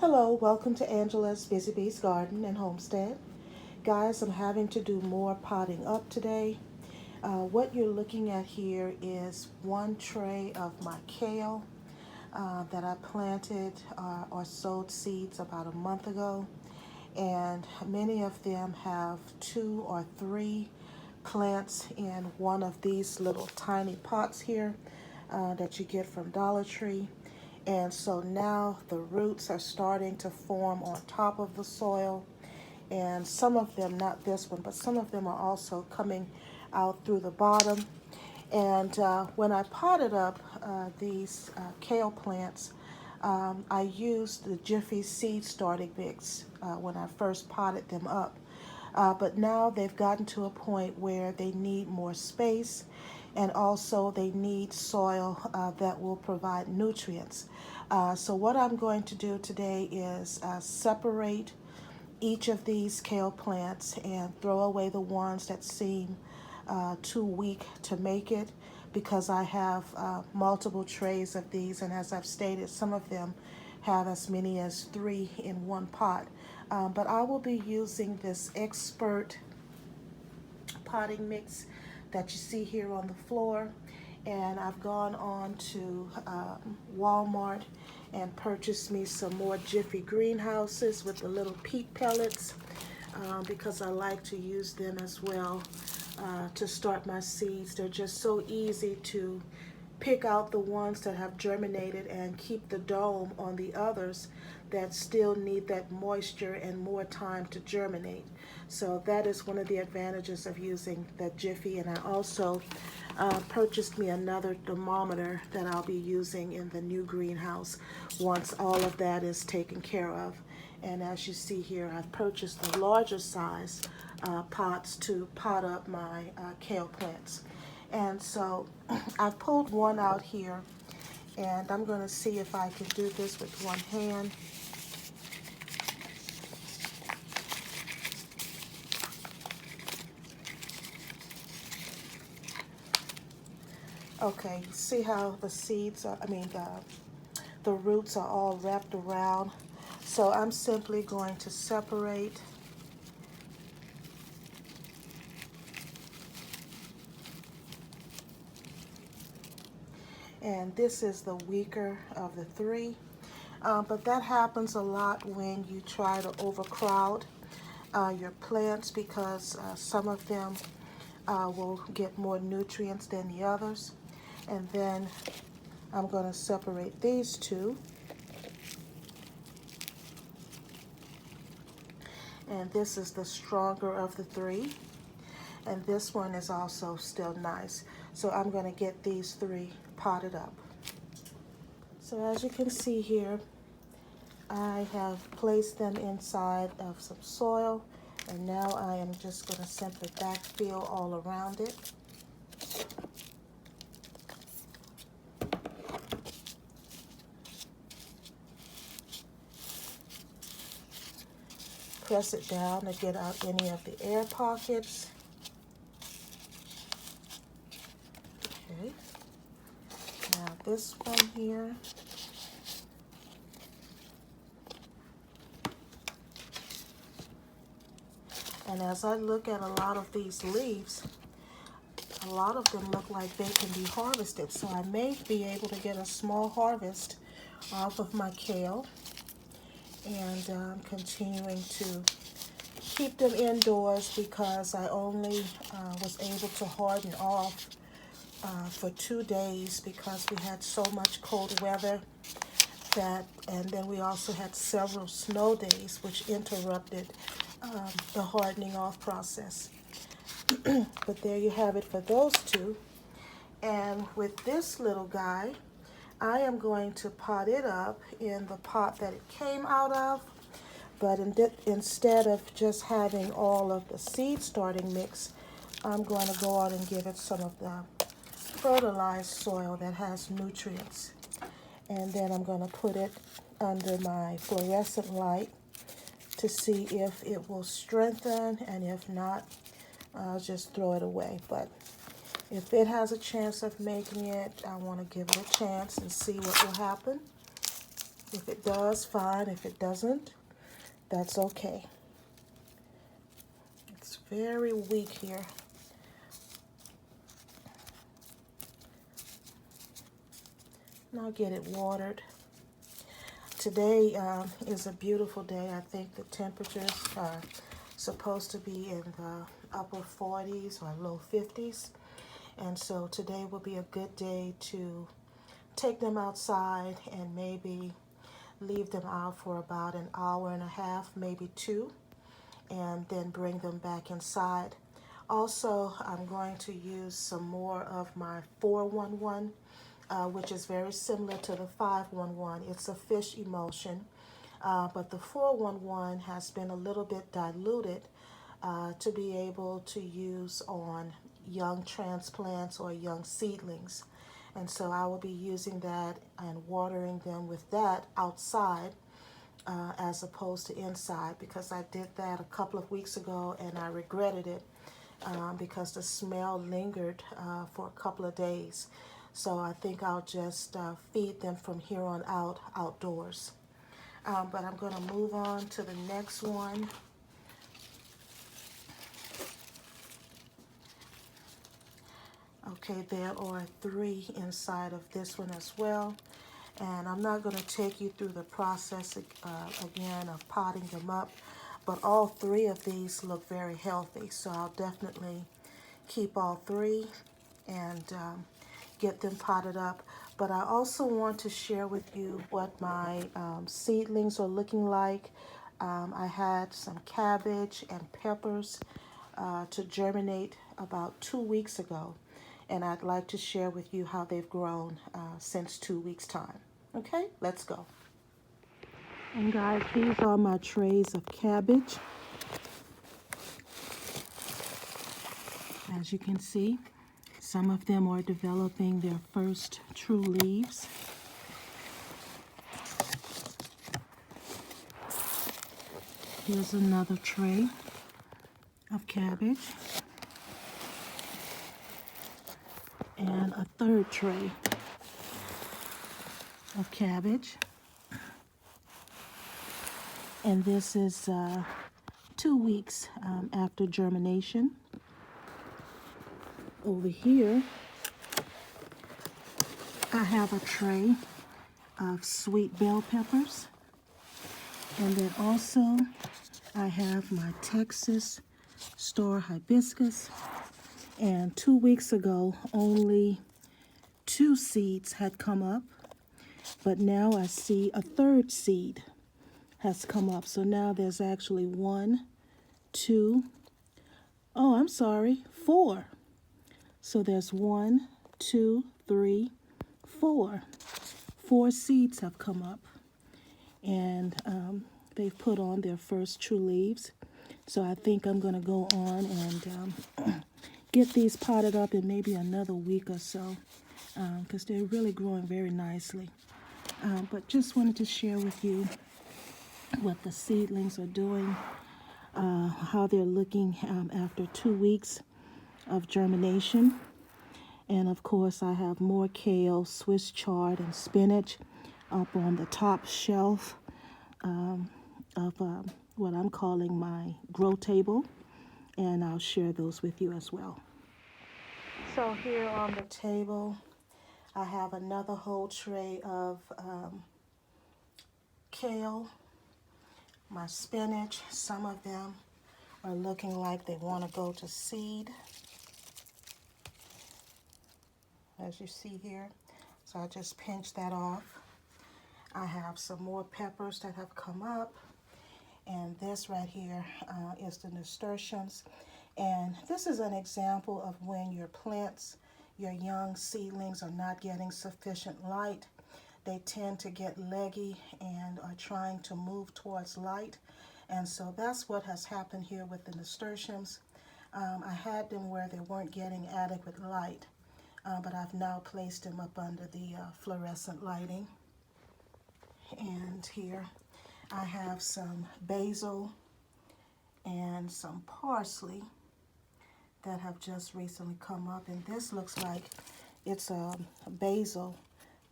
Hello, welcome to Angela's Busy Bee's Garden and Homestead. Guys, I'm having to do more potting up today. What you're looking at here is one tray of my kale that I planted or sowed seeds about a month ago. And many of them have 2 or 3 plants in one of these little tiny pots here that you get from Dollar Tree. And so now the roots are starting to form on top of the soil. And some of them, not this one, but some of them are also coming out through the bottom. And when I potted up these kale plants, I used the Jiffy seed starting mix when I first potted them up. But now they've gotten to a point where they need more space, and also they need soil that will provide nutrients. So what I'm going to do today is separate each of these kale plants and throw away the ones that seem too weak to make it, because I have multiple trays of these, and as I've stated, some of them have as many as 3 in one pot. But I will be using this expert potting mix that you see here on the floor, and I've gone on to Walmart and purchased me some more Jiffy greenhouses with the little peat pellets, because I like to use them as well to start my seeds. They're just so easy to pick out the ones that have germinated and keep the dome on the others that still need that moisture and more time to germinate. So that is one of the advantages of using the Jiffy. And I also purchased me another thermometer that I'll be using in the new greenhouse once all of that is taken care of. And as you see here, I've purchased the larger size pots to pot up my kale plants. And so I've pulled one out here, and I'm going to see if I can do this with one hand. Okay, see how the seeds are, the roots are all wrapped around. So I'm simply going to separate and this is the weaker of the 3. But that happens a lot when you try to overcrowd your plants, because some of them will get more nutrients than the others. And then I'm going to separate these 2. And this is the stronger of the 3. And this one is also still nice. So I'm going to get these 3 potted up. So as you can see here, I have placed them inside of some soil, and now I am just going to simply backfill all around it. Press it down to get out any of the air pockets. Okay. Now this one here. And as I look at a lot of these leaves, a lot of them look like they can be harvested. So I may be able to get a small harvest off of my kale. And I'm continuing to keep them indoors because I only was able to harden off for 2 days because we had so much cold weather and then we also had several snow days which interrupted the hardening off process. But there you have it for those 2. And with this little guy, I am going to pot it up in the pot that it came out of, but instead of just having all of the seed starting mix, I'm going to go out and give it some of the fertilized soil that has nutrients. And then I'm going to put it under my fluorescent light to see if it will strengthen, and if not, I'll just throw it away. But if it has a chance of making it, I want to give it a chance and see what will happen. If it does, fine. If it doesn't, that's okay. It's very weak here. And I'll get it watered. Today is a beautiful day. I think the temperatures are supposed to be in the upper 40s or low 50s. And so today will be a good day to take them outside and maybe leave them out for about an hour and a half, maybe two, and then bring them back inside. Also, I'm going to use some more of my 411, which is very similar to the 511. It's a fish emulsion, but the 411 has been a little bit diluted to be able to use on young transplants or young seedlings. And so I will be using that and watering them with that outside as opposed to inside, because I did that a couple of weeks ago and I regretted it because the smell lingered for a couple of days. So I think I'll just feed them from here on out outdoors. But I'm going to move on to the next one. Okay, there are 3 inside of this one as well. And I'm not going to take you through the process again of potting them up, but all 3 of these look very healthy. So I'll definitely keep all 3 and get them potted up. But I also want to share with you what my seedlings are looking like. I had some cabbage and peppers to germinate about 2 weeks ago. And I'd like to share with you how they've grown since 2 weeks' time. Okay, let's go. And guys, these are my trays of cabbage. As you can see, some of them are developing their first true leaves. Here's another tray of cabbage. And a third tray of cabbage. And this is 2 weeks after germination. Over here, I have a tray of sweet bell peppers. And then also, I have my Texas star hibiscus. And 2 weeks ago, only 2 seeds had come up. But now I see a third seed has come up. So now there's actually 1, 2, oh, I'm sorry, 4. So there's 1, 2, 3, 4. 4 seeds have come up. And they've put on their first true leaves. So I think I'm going to go on and get these potted up in maybe another week or so, because they're really growing very nicely. But just wanted to share with you what the seedlings are doing, how they're looking after 2 weeks of germination. And of course, I have more kale, Swiss chard, and spinach up on the top shelf of what I'm calling my grow table. And I'll share those with you as well. So here on the table, I have another whole tray of kale, my spinach. Some of them are looking like they want to go to seed, as you see here. So I just pinch that off. I have some more peppers that have come up. And this right here is the nasturtiums. And this is an example of when your plants, your young seedlings, are not getting sufficient light. They tend to get leggy and are trying to move towards light. And so that's what has happened here with the nasturtiums. I had them where they weren't getting adequate light, but I've now placed them up under the fluorescent lighting. And here I have some basil and some parsley that have just recently come up. And this looks like it's a basil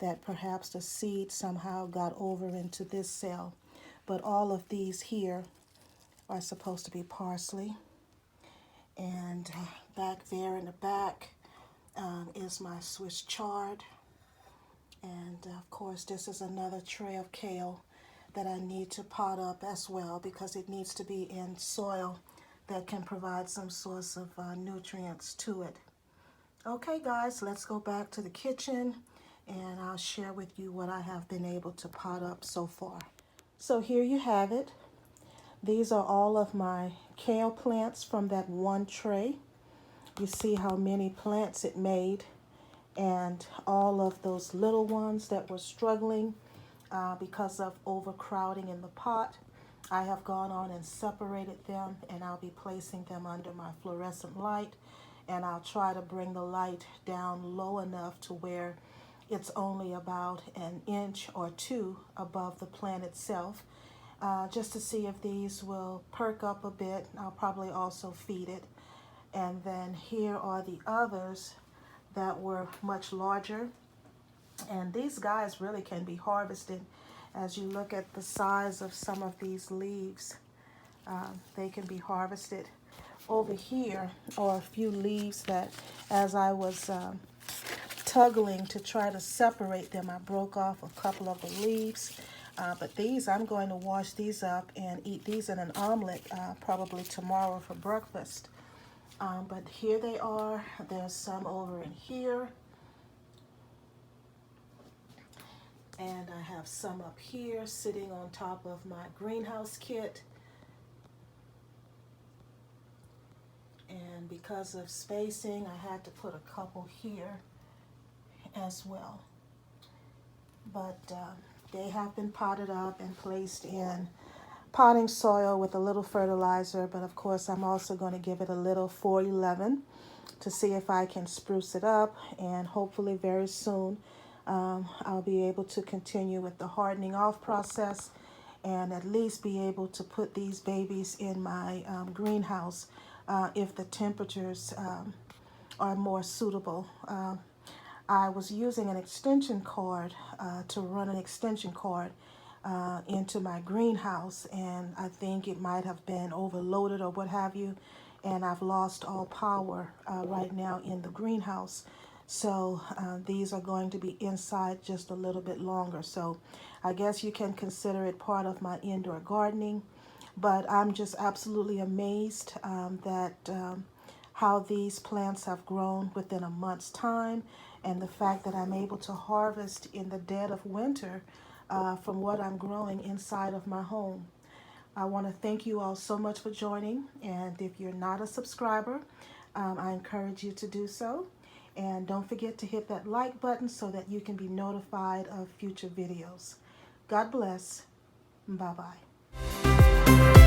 that perhaps the seed somehow got over into this cell. But all of these here are supposed to be parsley. And back there in the back is my Swiss chard. And of course, this is another tray of kale that I need to pot up as well, because it needs to be in soil that can provide some source of nutrients to it. Okay guys, let's go back to the kitchen and I'll share with you what I have been able to pot up so far. So here you have it. These are all of my kale plants from that one tray. You see how many plants it made, and all of those little ones that were struggling because of overcrowding in the pot. I have gone on and separated them, and I'll be placing them under my fluorescent light, and I'll try to bring the light down low enough to where it's only about an inch or two above the plant itself, just to see if these will perk up a bit. I'll probably also feed it. And then here are the others that were much larger, and these guys really can be harvested. As you look at the size of some of these leaves, they can be harvested. Over here are a few leaves that, as I was tuggling to try to separate them, I broke off a couple of the leaves. But these, I'm going to wash these up and eat these in an omelet probably tomorrow for breakfast. But here they are. There's some over in here. And I have some up here sitting on top of my greenhouse kit. And because of spacing, I had to put a couple here as well. But they have been potted up and placed in potting soil with a little fertilizer. But of course, I'm also going to give it a little 411 to see if I can spruce it up. And hopefully very soon, I'll be able to continue with the hardening off process and at least be able to put these babies in my greenhouse if the temperatures are more suitable. I was using an extension cord to run an extension cord into my greenhouse, and I think it might have been overloaded or what have you, and I've lost all power right now in the greenhouse. So these are going to be inside just a little bit longer. So I guess you can consider it part of my indoor gardening. But I'm just absolutely amazed that how these plants have grown within a month's time, and the fact that I'm able to harvest in the dead of winter from what I'm growing inside of my home. I want to thank you all so much for joining, and if you're not a subscriber, I encourage you to do so. And don't forget to hit that like button so that you can be notified of future videos. God bless. Bye-bye.